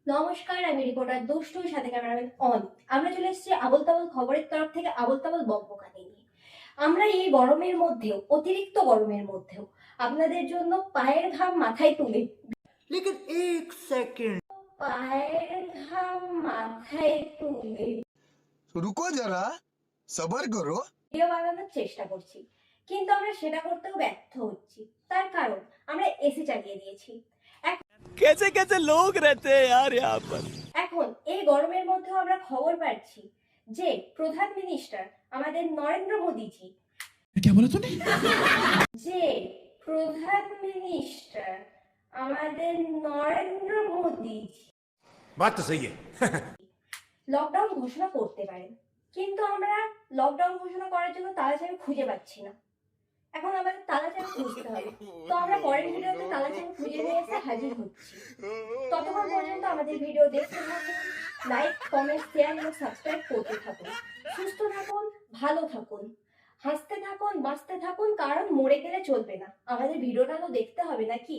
নমস্কার, আমি রিপোর্টার দুষ্টুর সাথে ক্যামেরাম্যান অন। আমরা চলে এসেছি আবোল তাবোল খবরের তরফ থেকে আবোল তাবোল বকবকানি নিয়ে। আমরা এই গরমের মধ্যেও, অতিরিক্ত গরমের মধ্যেও আপনাদের জন্য পায়ের ঘাম মাথায় তুলে लेकिन एक सेकंड পায়ের ঘাম মাথায় তুলে रुको जरा सबर करो। ভিডিও বানানোর চেষ্টা করছি, কিন্তু আমরা সেটা করতেও ব্যর্থ হচ্ছি। তার কারণ আমরা এসি চালিয়ে দিয়েছি। कैसे कैसे लोग रहते हैं यार यहाँ पर। এখন এই গরমের মধ্যেও আমরা খবর পাচ্ছি যে প্রধান মিনিস্টার আমাদের নরেন্দ্র মোদীজি क्या बोला तूने? যে প্রধান মিনিস্টার আমাদের নরেন্দ্র মোদীজি बात तो सही है লকডাউন ঘোষণা করতে পারেন, কিন্তু আমরা লকডাউন ঘোষণা করার জন্য তালাচাবি খুঁজে পাচ্ছি না। এখন আমাদের তালাচাবি খুঁজতে হবে, তো আমরা পরের ভিডিওতে তালাচাবি খুঁজে নিয়ে এসে হাজির হচ্ছি। ততক্ষণ পর্যন্ত আমাদের ভিডিও দেখতে থাকুন, লাইক, কমেন্ট, শেয়ার এবং সাবস্ক্রাইব করতে থাকুন। সুস্থ থাকুন, ভালো থাকুন, হাসতে থাকুন, বাঁচতে থাকুন, কারণ মরে গেলে চলবে না। আমাদের ভিডিওটা তো দেখতে হবে নাকি?